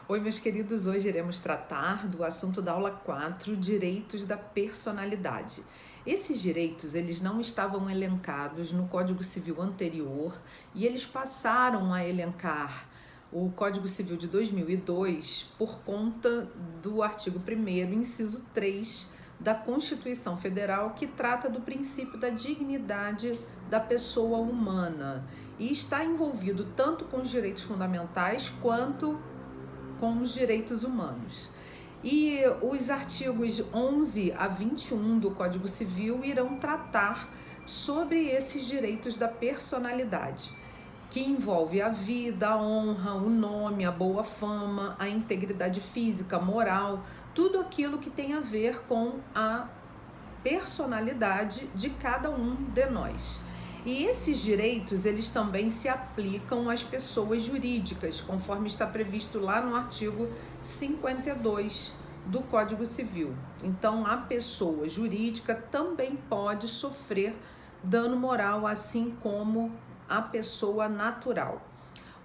Oi, meus queridos, hoje iremos tratar do assunto da aula 4, direitos da personalidade. Esses direitos, eles não estavam elencados no Código Civil anterior e eles passaram a elencar o Código Civil de 2002 por conta do artigo 1º, inciso 3 da Constituição Federal, que trata do princípio da dignidade da pessoa humana e está envolvido tanto com os direitos fundamentais quanto com os direitos humanos. E os artigos 11 a 21 do Código Civil irão tratar sobre esses direitos da personalidade, que envolve a vida, a honra, o nome, a boa fama, a integridade física, moral, tudo aquilo que tem a ver com a personalidade de cada um de nós. E esses direitos, eles também se aplicam às pessoas jurídicas, conforme está previsto lá no artigo 52 do Código Civil. Então, a pessoa jurídica também pode sofrer dano moral, assim como a pessoa natural.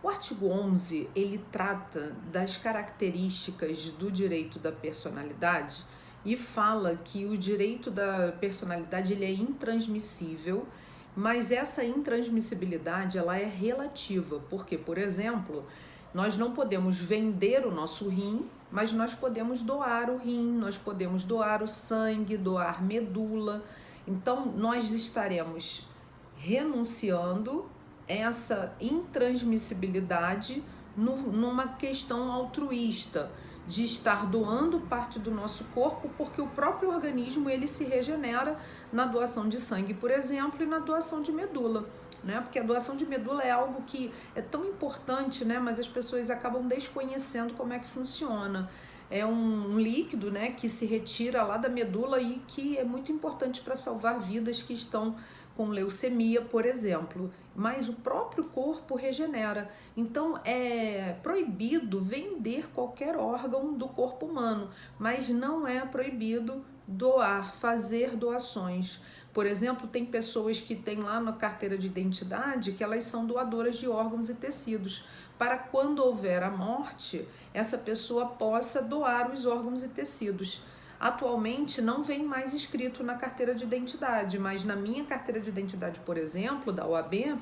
O artigo 11, ele trata das características do direito da personalidade e fala que o direito da personalidade ele é intransmissível, mas essa intransmissibilidade ela é relativa, porque, por exemplo, nós não podemos vender o nosso rim, mas nós podemos doar o rim, nós podemos doar o sangue, doar medula. Então, nós estaremos renunciando essa intransmissibilidade numa questão altruísta, de estar doando parte do nosso corpo, porque o próprio organismo ele se regenera na doação de sangue, por exemplo, e na doação de medula, né? Porque a doação de medula é algo que é tão importante, né? Mas as pessoas acabam desconhecendo como é que funciona. É um líquido, né, que se retira lá da medula e que é muito importante para salvar vidas que estão com leucemia, por exemplo, mas o próprio corpo regenera. Então é proibido vender qualquer órgão do corpo humano, mas não é proibido doar, fazer doações. Por exemplo, tem pessoas que têm lá na carteira de identidade que elas são doadoras de órgãos e tecidos, para quando houver a morte, essa pessoa possa doar os órgãos e tecidos. Atualmente não vem mais escrito na carteira de identidade, mas na minha carteira de identidade, por exemplo, da OAB,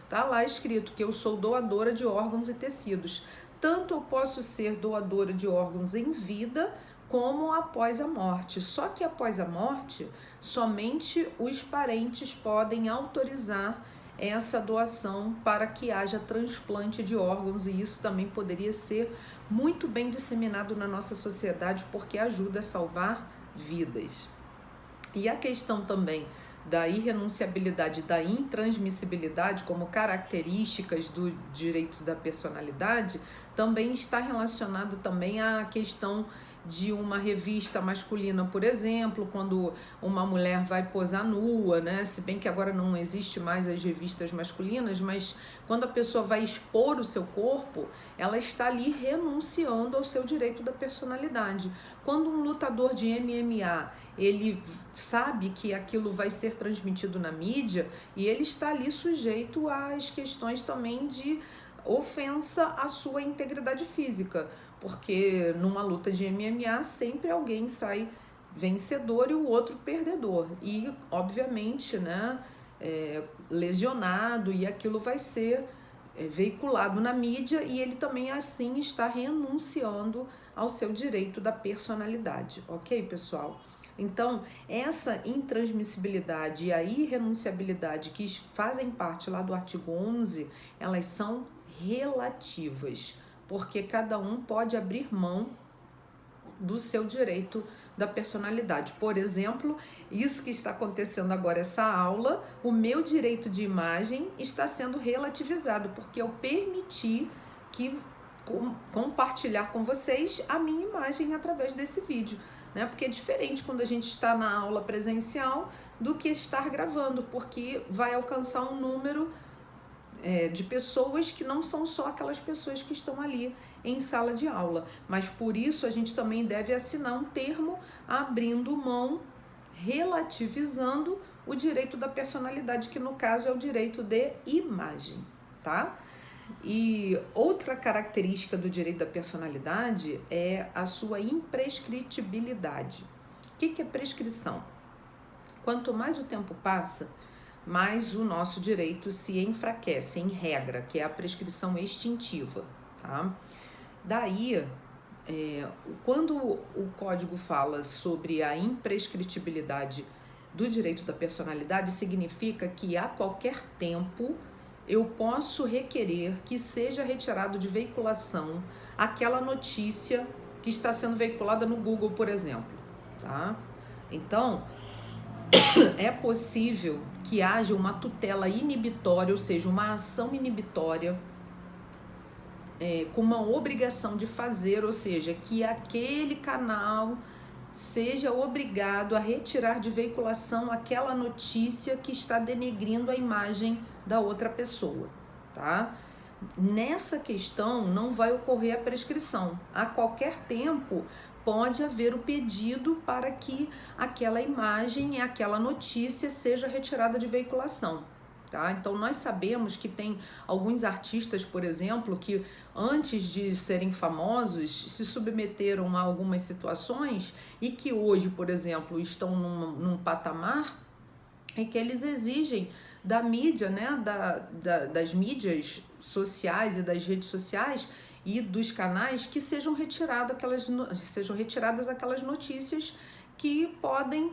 tá lá escrito que eu sou doadora de órgãos e tecidos. Tanto eu posso ser doadora de órgãos em vida, como após a morte. Só que após a morte, somente os parentes podem autorizar essa doação para que haja transplante de órgãos, e isso também poderia ser muito bem disseminado na nossa sociedade, porque ajuda a salvar vidas. E a questão também da irrenunciabilidade, da intransmissibilidade como características do direito da personalidade também está relacionado também à questão de uma revista masculina, por exemplo, quando uma mulher vai posar nua, né? Se bem que agora não existe mais as revistas masculinas, mas quando a pessoa vai expor o seu corpo, ela está ali renunciando ao seu direito da personalidade. Quando um lutador de MMA, ele sabe que aquilo vai ser transmitido na mídia e ele está ali sujeito às questões também de ofensa à sua integridade física, porque numa luta de MMA sempre alguém sai vencedor e o outro perdedor, e obviamente, né, lesionado, e aquilo vai ser veiculado na mídia, e ele também assim está renunciando ao seu direito da personalidade, ok, pessoal? Então, essa intransmissibilidade e a irrenunciabilidade que fazem parte lá do artigo 11, elas são relativas, porque cada um pode abrir mão do seu direito da personalidade. Por exemplo, isso que está acontecendo agora, essa aula, o meu direito de imagem está sendo relativizado, porque eu permiti que compartilhar com vocês a minha imagem através desse vídeo, né? Porque é diferente quando a gente está na aula presencial do que estar gravando, porque vai alcançar um número de pessoas que não são só aquelas pessoas que estão ali em sala de aula, mas por isso a gente também deve assinar um termo abrindo mão, relativizando o direito da personalidade, que no caso é o direito de imagem, tá? E outra característica do direito da personalidade é a sua imprescritibilidade. O que é prescrição? Quanto mais o tempo passa, mais o nosso direito se enfraquece, em regra, que é a prescrição extintiva, tá? Daí, quando o Código fala sobre a imprescritibilidade do direito da personalidade, significa que a qualquer tempo eu posso requerer que seja retirado de veiculação aquela notícia que está sendo veiculada no Google, por exemplo, tá? Então, é possível que haja uma tutela inibitória, ou seja, uma ação inibitória com uma obrigação de fazer, ou seja, que aquele canal seja obrigado a retirar de veiculação aquela notícia que está denegrindo a imagem da outra pessoa, tá? Nessa questão não vai ocorrer a prescrição. A qualquer tempo pode haver o pedido para que aquela imagem e aquela notícia seja retirada de veiculação, tá? Então nós sabemos que tem alguns artistas, por exemplo, que antes de serem famosos se submeteram a algumas situações e que hoje, por exemplo, estão num patamar em que eles exigem da mídia, né, das mídias sociais e das redes sociais e dos canais que sejam retiradas aquelas notícias que podem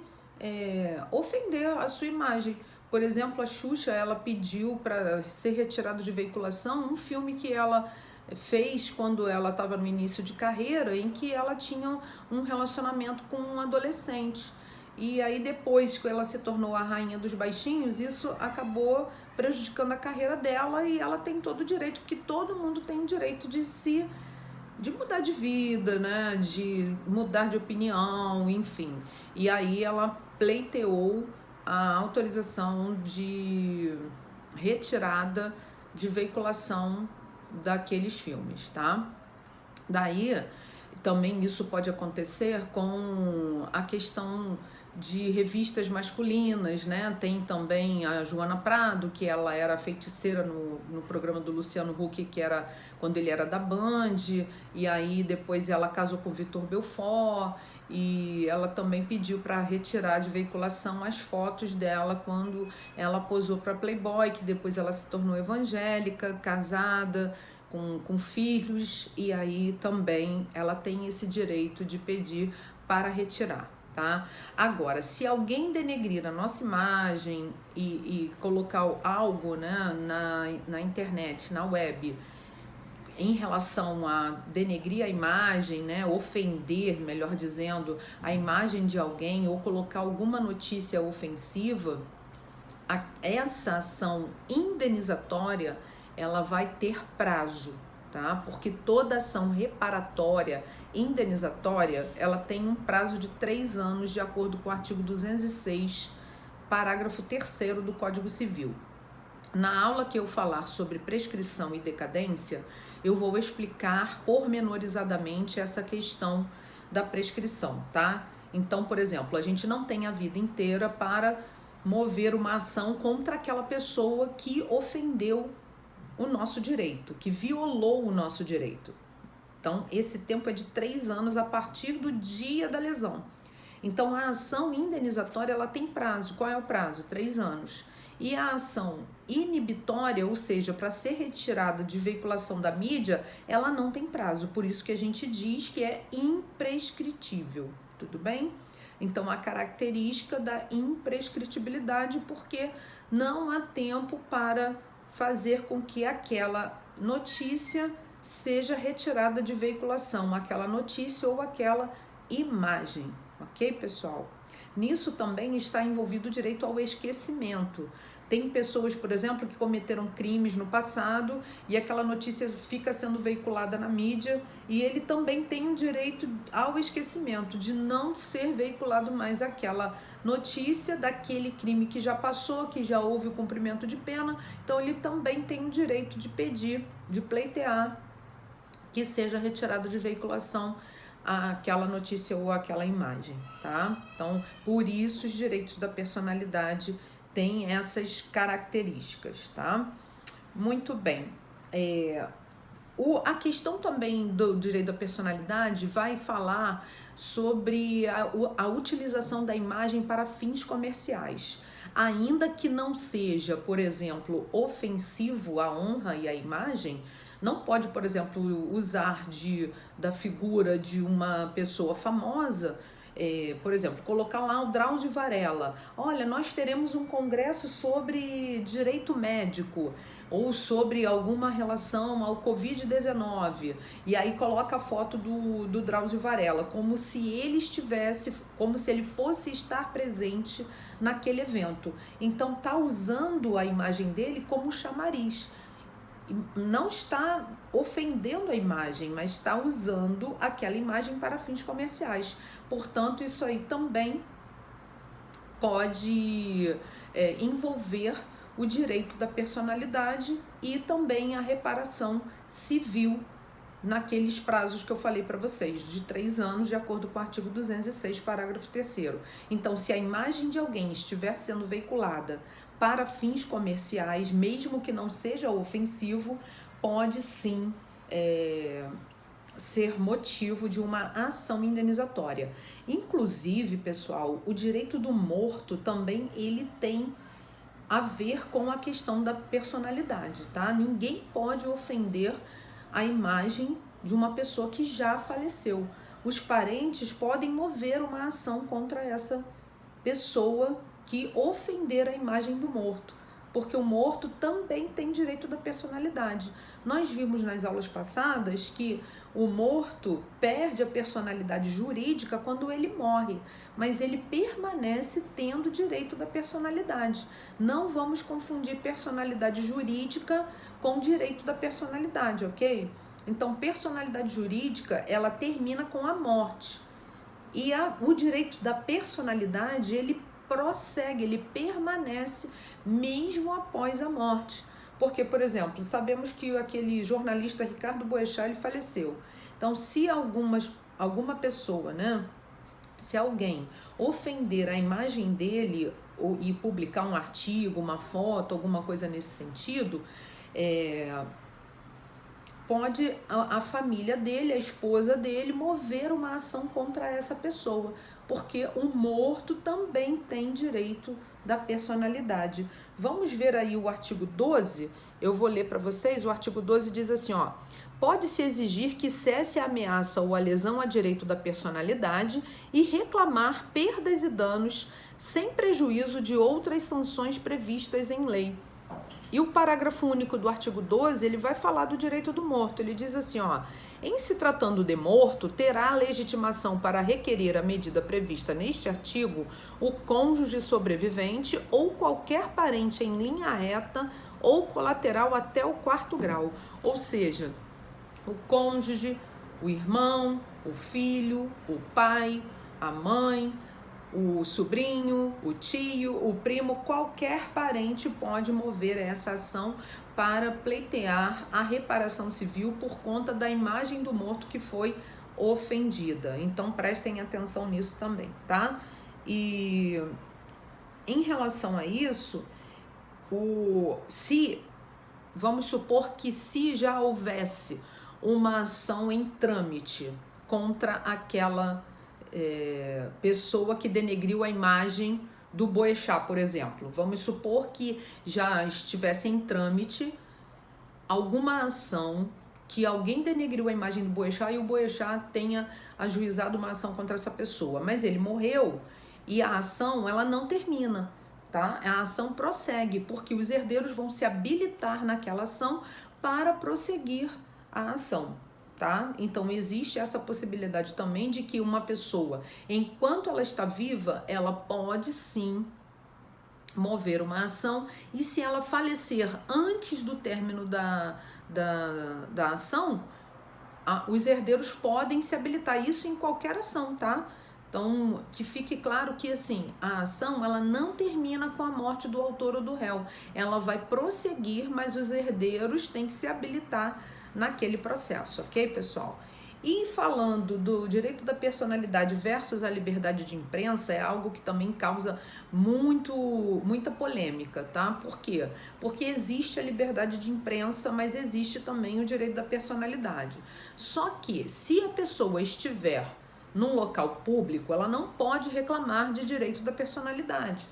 ofender a sua imagem. Por exemplo, a Xuxa, ela pediu para ser retirado de veiculação um filme que ela fez quando ela estava no início de carreira, em que ela tinha um relacionamento com um adolescente. E aí depois que ela se tornou a rainha dos baixinhos, isso acabou prejudicando a carreira dela e ela tem todo o direito, porque todo mundo tem o direito de mudar de vida, né? De mudar de opinião, enfim. E aí ela pleiteou a autorização de retirada de veiculação daqueles filmes, tá? Daí também isso pode acontecer com a questão de revistas masculinas, né? Tem também a Joana Prado, que ela era feiticeira no programa do Luciano Huck, que era quando ele era da Band, e aí depois ela casou com o Vitor Belfort, e ela também pediu para retirar de veiculação as fotos dela quando ela posou para Playboy, que depois ela se tornou evangélica, casada, com filhos, e aí também ela tem esse direito de pedir para retirar, tá? Agora, se alguém denegrir a nossa imagem e colocar algo, né, na internet, na web, em relação a denegrir a imagem, né, ofender, melhor dizendo, a imagem de alguém ou colocar alguma notícia ofensiva, essa ação indenizatória ela vai ter prazo, tá? Porque toda ação reparatória, indenizatória, ela tem um prazo de 3 anos, de acordo com o artigo 206, parágrafo 3º do Código Civil. Na aula que eu falar sobre prescrição e decadência, eu vou explicar pormenorizadamente essa questão da prescrição, tá? Então, por exemplo, a gente não tem a vida inteira para mover uma ação contra aquela pessoa que ofendeu o nosso direito, que violou o nosso direito. Então, esse tempo é de 3 anos a partir do dia da lesão. Então, a ação indenizatória, ela tem prazo. Qual é o prazo? 3 anos. E a ação inibitória, ou seja, para ser retirada de veiculação da mídia, ela não tem prazo. Por isso que a gente diz que é imprescritível. Tudo bem? Então, a característica da imprescritibilidade, porque não há tempo para fazer com que aquela notícia seja retirada de veiculação, aquela notícia ou aquela imagem, ok, pessoal? Nisso também está envolvido o direito ao esquecimento. Tem pessoas, por exemplo, que cometeram crimes no passado e aquela notícia fica sendo veiculada na mídia e ele também tem o direito ao esquecimento, de não ser veiculado mais aquela notícia daquele crime que já passou, que já houve o cumprimento de pena. Então ele também tem o direito de pedir, de pleitear que seja retirado de veiculação aquela notícia ou aquela imagem, tá? Então, por isso os direitos da personalidade têm essas características, tá? Muito bem. A questão também do direito da personalidade vai falar sobre a utilização da imagem para fins comerciais. Ainda que não seja, por exemplo, ofensivo à honra e à imagem, não pode, por exemplo, usar da figura de uma pessoa famosa, por exemplo, colocar lá o Drauzio Varela. Olha, nós teremos um congresso sobre direito médico ou sobre alguma relação ao Covid-19, e aí coloca a foto do Drauzio Varela, como se ele fosse estar presente naquele evento. Então tá usando a imagem dele como chamariz. Não está ofendendo a imagem, mas está usando aquela imagem para fins comerciais. Portanto, isso aí também pode envolver o direito da personalidade e também a reparação civil naqueles prazos que eu falei para vocês, de 3 anos, de acordo com o artigo 206, parágrafo 3º. Então, se a imagem de alguém estiver sendo veiculada para fins comerciais, mesmo que não seja ofensivo, pode sim ser motivo de uma ação indenizatória. Inclusive, pessoal, o direito do morto também ele tem a ver com a questão da personalidade, tá? Ninguém pode ofender a imagem de uma pessoa que já faleceu. Os parentes podem mover uma ação contra essa pessoa que ofender a imagem do morto, porque o morto também tem direito da personalidade. Nós vimos nas aulas passadas que o morto perde a personalidade jurídica quando ele morre, mas ele permanece tendo direito da personalidade. Não vamos confundir personalidade jurídica com direito da personalidade, ok? Então, personalidade jurídica, ela termina com a morte. E o direito da personalidade, ele prossegue, ele permanece mesmo após a morte. Porque, por exemplo, sabemos que aquele jornalista Ricardo Boechat, ele faleceu. Então, se alguma pessoa, né, se alguém ofender a imagem dele e publicar um artigo, uma foto, alguma coisa nesse sentido, pode a família dele, a esposa dele, mover uma ação contra essa pessoa, porque o morto também tem direito da personalidade. Vamos ver aí o artigo 12, eu vou ler para vocês. O artigo 12 diz assim, ó: pode-se exigir que cesse a ameaça ou a lesão a direito da personalidade e reclamar perdas e danos sem prejuízo de outras sanções previstas em lei. E o parágrafo único do artigo 12, ele vai falar do direito do morto. Ele diz assim, ó: em se tratando de morto, terá a legitimação para requerer a medida prevista neste artigo o cônjuge sobrevivente ou qualquer parente em linha reta ou colateral até o 4º grau. Ou seja, o cônjuge, o irmão, o filho, o pai, a mãe, o sobrinho, o tio, o primo, qualquer parente pode mover essa ação para pleitear a reparação civil por conta da imagem do morto que foi ofendida. Então prestem atenção nisso também, tá? E em relação a isso, vamos supor que se já houvesse uma ação em trâmite contra aquela pessoa que denegriu a imagem do Boechat, por exemplo. Vamos supor que já estivesse em trâmite alguma ação que alguém denegriu a imagem do Boechat e o Boechat tenha ajuizado uma ação contra essa pessoa, mas ele morreu e a ação ela não termina, tá? A ação prossegue porque os herdeiros vão se habilitar naquela ação para prosseguir a ação. Tá? Então existe essa possibilidade também de que uma pessoa, enquanto ela está viva, ela pode sim mover uma ação, e se ela falecer antes do término da ação, os herdeiros podem se habilitar, isso em qualquer ação, tá? Então, que fique claro que assim, a ação ela não termina com a morte do autor ou do réu, ela vai prosseguir, mas os herdeiros têm que se habilitar naquele processo, ok, pessoal? E falando do direito da personalidade versus a liberdade de imprensa, é algo que também causa muita polêmica, tá? Por quê? Porque existe a liberdade de imprensa, mas existe também o direito da personalidade. Só que se a pessoa estiver num local público, ela não pode reclamar de direito da personalidade.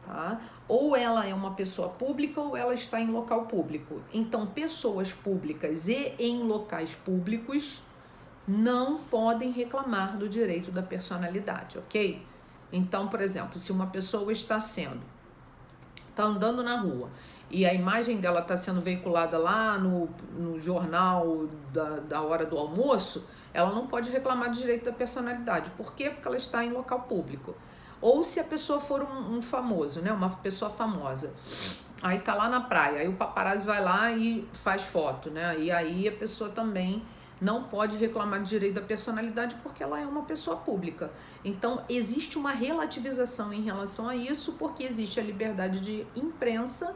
Tá? Ou ela é uma pessoa pública ou ela está em local público. Então, pessoas públicas e em locais públicos não podem reclamar do direito da personalidade, ok? Então, por exemplo, se uma pessoa está andando na rua e a imagem dela está sendo veiculada lá no jornal da hora do almoço, ela não pode reclamar do direito da personalidade. Por quê? Porque ela está em local público. Ou se a pessoa for um famoso, né? Uma pessoa famosa. Aí tá lá na praia, aí o paparazzi vai lá e faz foto, né? E aí a pessoa também não pode reclamar de direito da personalidade porque ela é uma pessoa pública. Então, existe uma relativização em relação a isso, porque existe a liberdade de imprensa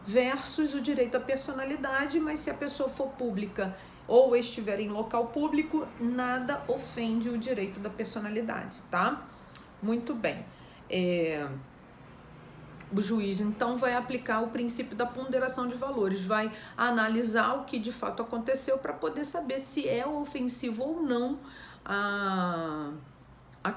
versus o direito à personalidade, mas se a pessoa for pública ou estiver em local público, nada ofende o direito da personalidade, tá? Muito bem. O juiz, então, vai aplicar o princípio da ponderação de valores, vai analisar o que de fato aconteceu para poder saber se é ofensivo ou não a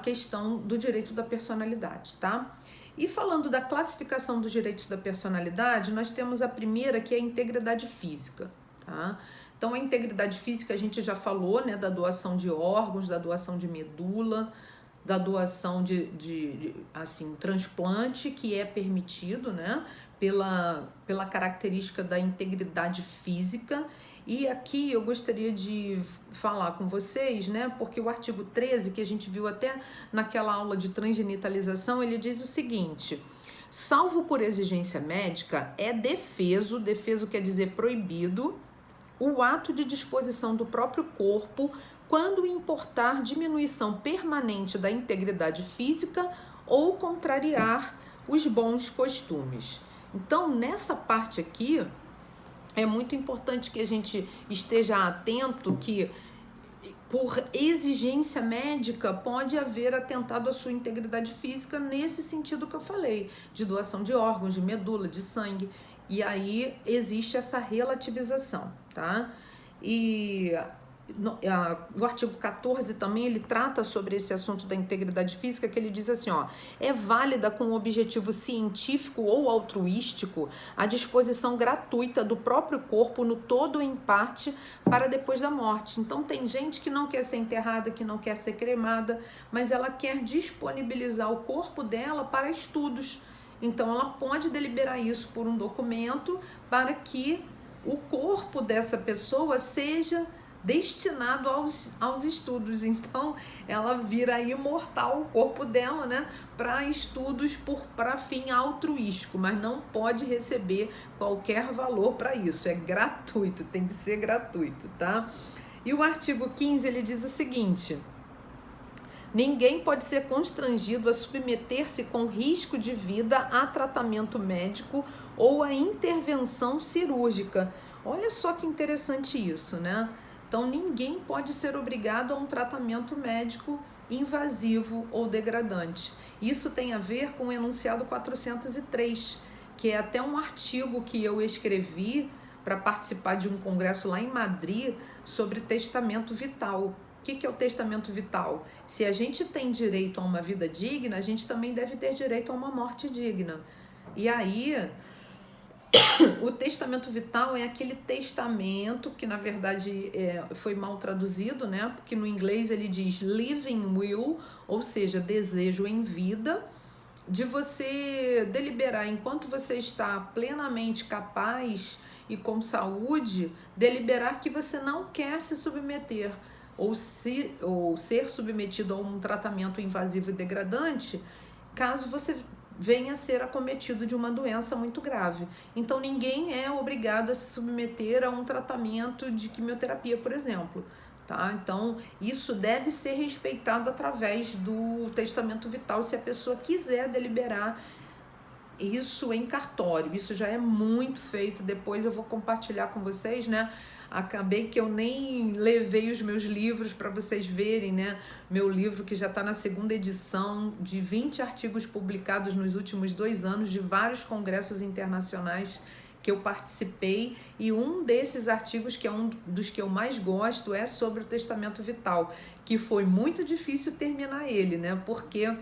questão do direito da personalidade, tá? E falando da classificação dos direitos da personalidade, nós temos a primeira, que é a integridade física, tá? Então, a integridade física a gente já falou, né, da doação de órgãos, da doação de medula, da doação de transplante, que é permitido, né, pela característica da integridade física. E aqui eu gostaria de falar com vocês, né, porque o artigo 13, que a gente viu até naquela aula de transgenitalização, ele diz o seguinte: salvo por exigência médica, é defeso quer dizer proibido, o ato de disposição do próprio corpo quando importar diminuição permanente da integridade física ou contrariar os bons costumes. Então, nessa parte aqui, é muito importante que a gente esteja atento que, por exigência médica, pode haver atentado à sua integridade física nesse sentido que eu falei, de doação de órgãos, de medula, de sangue, e aí existe essa relativização, tá? E o artigo 14 também, ele trata sobre esse assunto da integridade física, que ele diz assim, ó, é válida com objetivo científico ou altruístico a disposição gratuita do próprio corpo no todo ou em parte para depois da morte. Então tem gente que não quer ser enterrada, que não quer ser cremada, mas ela quer disponibilizar o corpo dela para estudos. Então ela pode deliberar isso por um documento para que o corpo dessa pessoa seja destinado aos estudos. Então ela vira imortal, o corpo dela, né, para estudos para fim altruístico, mas não pode receber qualquer valor para isso, é gratuito, tem que ser gratuito, tá? E o artigo 15, ele diz o seguinte: ninguém pode ser constrangido a submeter-se com risco de vida a tratamento médico ou a intervenção cirúrgica. Olha só que interessante isso, né? Então, ninguém pode ser obrigado a um tratamento médico invasivo ou degradante. Isso tem a ver com o enunciado 403, que é até um artigo que eu escrevi para participar de um congresso lá em Madrid sobre testamento vital. O que é o testamento vital? Se a gente tem direito a uma vida digna, a gente também deve ter direito a uma morte digna. E aí, o testamento vital é aquele testamento que, na verdade, foi mal traduzido, né? Porque no inglês ele diz living will, ou seja, desejo em vida, de você deliberar enquanto você está plenamente capaz e com saúde, deliberar que você não quer se submeter ou ser submetido a um tratamento invasivo e degradante, caso você venha a ser acometido de uma doença muito grave. Então, ninguém é obrigado a se submeter a um tratamento de quimioterapia, por exemplo, tá? Então, isso deve ser respeitado através do testamento vital, se a pessoa quiser deliberar isso em cartório. Isso já é muito feito. Depois eu vou compartilhar com vocês, né, acabei que eu nem levei os meus livros para vocês verem, né? Meu livro que já está na 2ª edição, de 20 artigos publicados nos últimos 2 anos, de vários congressos internacionais que eu participei, e um desses artigos, que é um dos que eu mais gosto, é sobre o testamento vital, que foi muito difícil terminar ele, né? Porque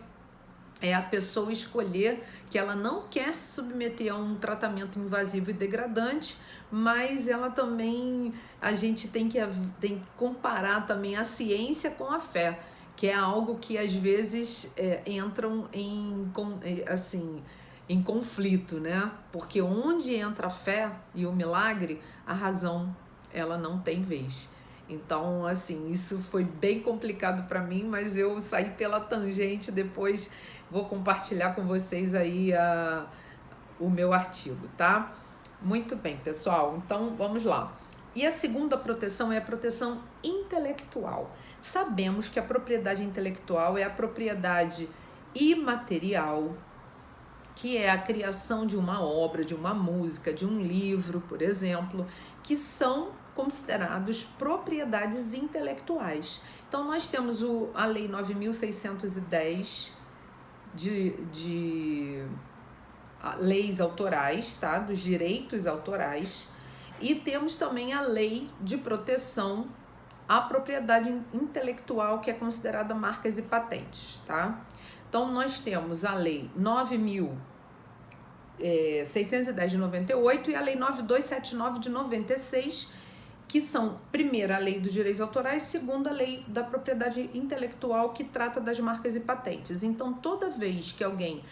é a pessoa escolher que ela não quer se submeter a um tratamento invasivo e degradante, mas ela também, a gente tem que comparar também a ciência com a fé, que é algo que às vezes entram em conflito, né? Porque onde entra a fé e o milagre, a razão, ela não tem vez. Então, assim, isso foi bem complicado para mim, mas eu saí pela tangente. Depois vou compartilhar com vocês aí o meu artigo, tá? Muito bem, pessoal. Então, vamos lá. E a segunda proteção é a proteção intelectual. Sabemos que a propriedade intelectual é a propriedade imaterial, que é a criação de uma obra, de uma música, de um livro, por exemplo, que são considerados propriedades intelectuais. Então, nós temos a Lei 9.610 de leis autorais, tá? Dos direitos autorais, e temos também a Lei de Proteção à Propriedade Intelectual, que é considerada marcas e patentes, tá? Então, nós temos a Lei 9.610 de 98 e a Lei 9279 de 96, que são, primeira, a Lei dos Direitos Autorais, segunda, a Lei da Propriedade Intelectual, que trata das marcas e patentes. Então, toda vez que alguém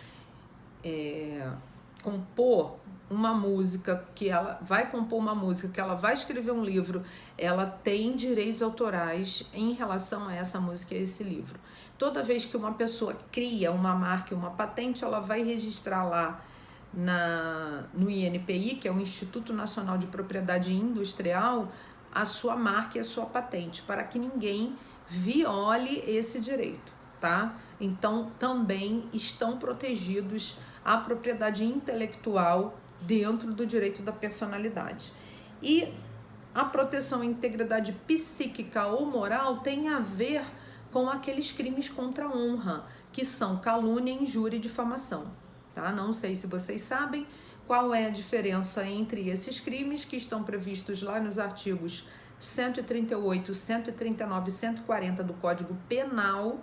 compor uma música, que ela vai compor uma música, que ela vai escrever um livro, ela tem direitos autorais em relação a essa música e a esse livro. Toda vez que uma pessoa cria uma marca e uma patente, ela vai registrar lá no INPI, que é o Instituto Nacional de Propriedade Industrial, a sua marca e a sua patente, para que ninguém viole esse direito, tá? Então, também estão protegidos a propriedade intelectual dentro do direito da personalidade. E a proteção à integridade psíquica ou moral tem a ver com aqueles crimes contra a honra, que são calúnia, injúria e difamação, tá? Não sei se vocês sabem qual é a diferença entre esses crimes, que estão previstos lá nos artigos 138, 139 e 140 do Código Penal,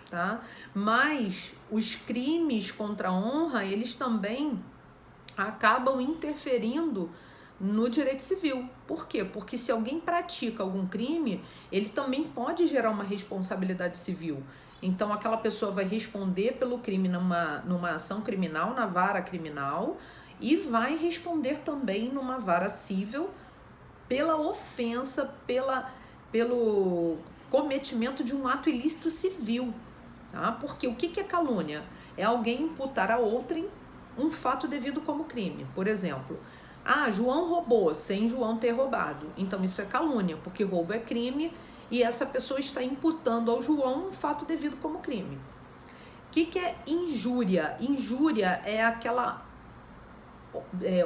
tá? Mas os crimes contra a honra, eles também acabam interferindo no direito civil. Por quê? Porque se alguém pratica algum crime, ele também pode gerar uma responsabilidade civil. Então, aquela pessoa vai responder pelo crime numa ação criminal, na vara criminal, e vai responder também numa vara civil pela ofensa, pelo cometimento de um ato ilícito civil. Tá? Porque o que é calúnia? É alguém imputar a outrem um fato devido como crime. Por exemplo, João roubou sem João ter roubado. Então isso é calúnia, porque roubo é crime e essa pessoa está imputando ao João um fato devido como crime. O que é injúria? Injúria é aquela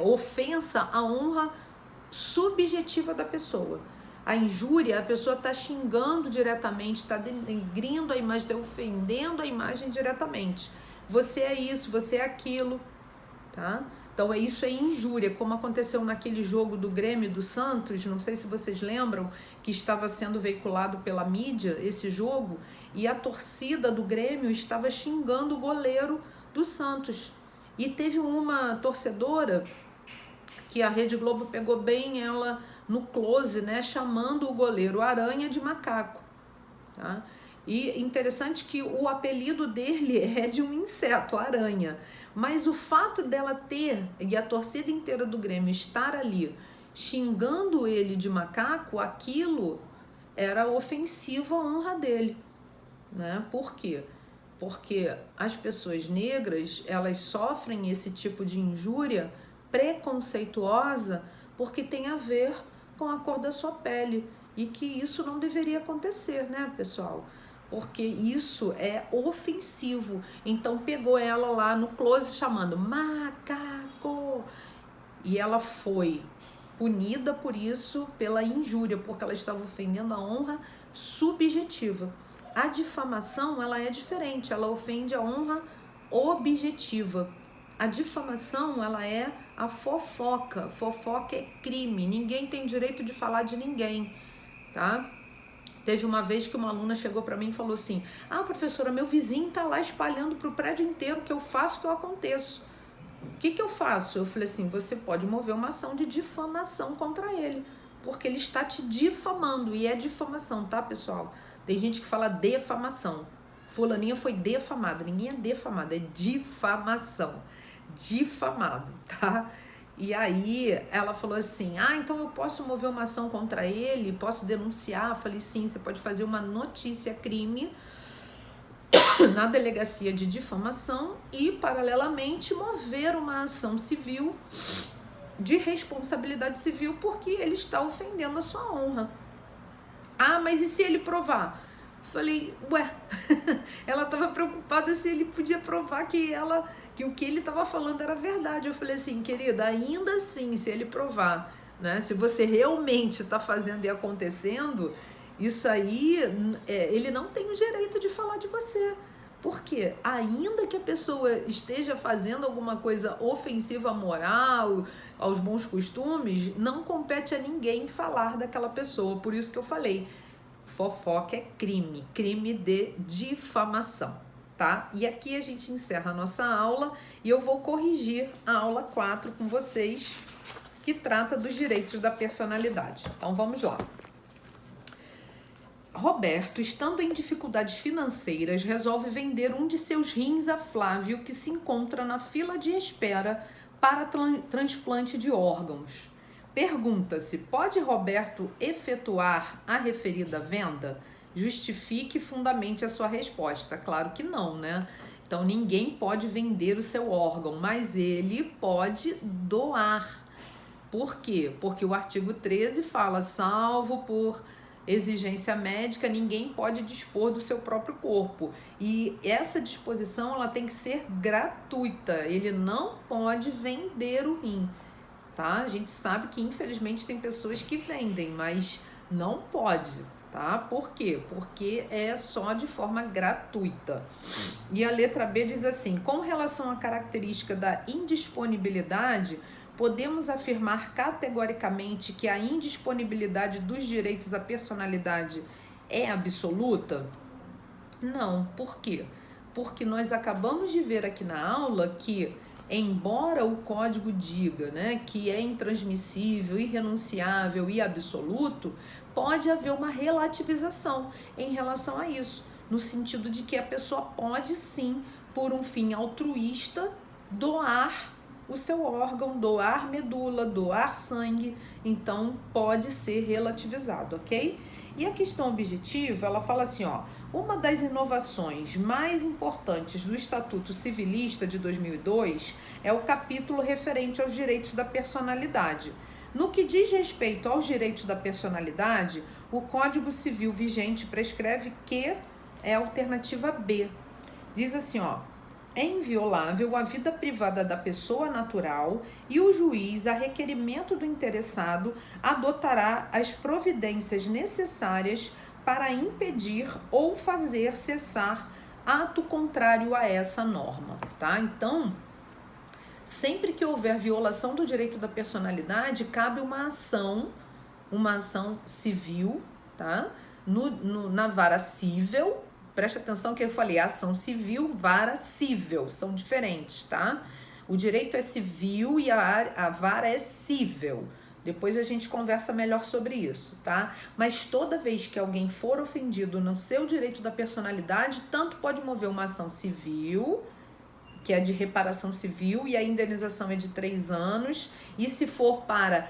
ofensa à honra subjetiva da pessoa. A injúria, a pessoa está xingando diretamente, está denegrindo a imagem, está ofendendo a imagem diretamente. Você é isso, você é aquilo, tá? Então isso é injúria, como aconteceu naquele jogo do Grêmio e do Santos, não sei se vocês lembram, que estava sendo veiculado pela mídia esse jogo, e a torcida do Grêmio estava xingando o goleiro do Santos. E teve uma torcedora que a Rede Globo pegou bem ela no close, né, chamando o goleiro Aranha de macaco, tá? E interessante que o apelido dele é de um inseto, aranha, mas o fato dela ter, e a torcida inteira do Grêmio estar ali xingando ele de macaco, aquilo era ofensivo à honra dele, né? Por quê? Porque as pessoas negras, elas sofrem esse tipo de injúria preconceituosa porque tem a ver com a cor da sua pele, e que isso não deveria acontecer, né, pessoal? Porque isso é ofensivo. Então pegou ela lá no close chamando macaco, e ela foi punida por isso, pela injúria, porque ela estava ofendendo a honra subjetiva. A difamação, ela é diferente, ela ofende a honra objetiva. A difamação, ela é a fofoca. Fofoca é crime, ninguém tem direito de falar de ninguém, tá? Teve uma vez que uma aluna chegou para mim e falou assim: ah, professora, meu vizinho tá lá espalhando pro prédio inteiro o que eu faço, o que eu aconteço. O que eu faço? Eu falei assim: você pode mover uma ação de difamação contra ele, porque ele está te difamando, e é difamação, tá, pessoal? Tem gente que fala defamação. Fulaninha foi defamada. Ninguém é defamado, é difamação. Difamado, tá? E aí ela falou assim: ah, então eu posso mover uma ação contra ele? Posso denunciar? Eu falei: sim, você pode fazer uma notícia crime na delegacia de difamação e, paralelamente, mover uma ação civil de responsabilidade civil porque ele está ofendendo a sua honra. Ah, mas e se ele provar? Falei: ué, ela estava preocupada se ele podia provar que o que ele estava falando era verdade. Eu falei assim: querida, ainda assim, se ele provar, né, se você realmente está fazendo e acontecendo, isso aí, ele não tem o direito de falar de você. Porque ainda que a pessoa esteja fazendo alguma coisa ofensiva à moral, aos bons costumes, não compete a ninguém falar daquela pessoa. Por isso que eu falei, fofoca é crime, crime de difamação, tá? E aqui a gente encerra a nossa aula e eu vou corrigir a aula 4 com vocês, que trata dos direitos da personalidade. Então vamos lá. Roberto, estando em dificuldades financeiras, resolve vender um de seus rins a Flávio, que se encontra na fila de espera para transplante de órgãos. Pergunta-se: pode Roberto efetuar a referida venda? Justifique e fundamente a sua resposta. Claro que não, né? Então ninguém pode vender o seu órgão, mas ele pode doar. Por quê? Porque o artigo 13 fala: salvo por exigência médica, ninguém pode dispor do seu próprio corpo. E essa disposição, ela tem que ser gratuita. Ele não pode vender o rim, tá? A gente sabe que infelizmente tem pessoas que vendem, mas não pode, tá? Por quê? Porque é só de forma gratuita. E a letra B diz assim: com relação à característica da indisponibilidade, podemos afirmar categoricamente que a indisponibilidade dos direitos à personalidade é absoluta? Não. Por quê? Porque nós acabamos de ver aqui na aula que, embora o código diga, né, que é intransmissível, irrenunciável e absoluto, pode haver uma relativização em relação a isso, no sentido de que a pessoa pode sim, por um fim altruísta, doar o seu órgão, doar medula, doar sangue, então pode ser relativizado, ok? E a questão objetiva, ela fala assim, ó: uma das inovações mais importantes do Estatuto Civilista de 2002 é o capítulo referente aos direitos da personalidade. No que diz respeito aos direitos da personalidade, o Código Civil vigente prescreve que é a alternativa B. Diz assim, ó: é inviolável a vida privada da pessoa natural e o juiz, a requerimento do interessado, adotará as providências necessárias para impedir ou fazer cessar ato contrário a essa norma, tá? Então, sempre que houver violação do direito da personalidade, cabe uma ação civil, tá? Na vara cível. Presta atenção que eu falei, ação civil, vara cível, são diferentes, tá? O direito é civil e a vara é cível. Depois a gente conversa melhor sobre isso, tá? Mas toda vez que alguém for ofendido no seu direito da personalidade, tanto pode mover uma ação civil, que é de reparação civil, e a indenização é de 3 anos, e se for para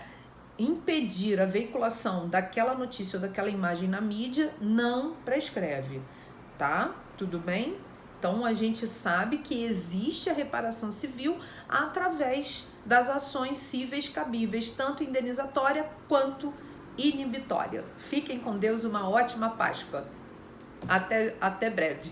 impedir a veiculação daquela notícia ou daquela imagem na mídia, não prescreve. Tá? Tudo bem? Então, a gente sabe que existe a reparação civil através das ações cíveis cabíveis, tanto indenizatória quanto inibitória. Fiquem com Deus, uma ótima Páscoa. Até breve.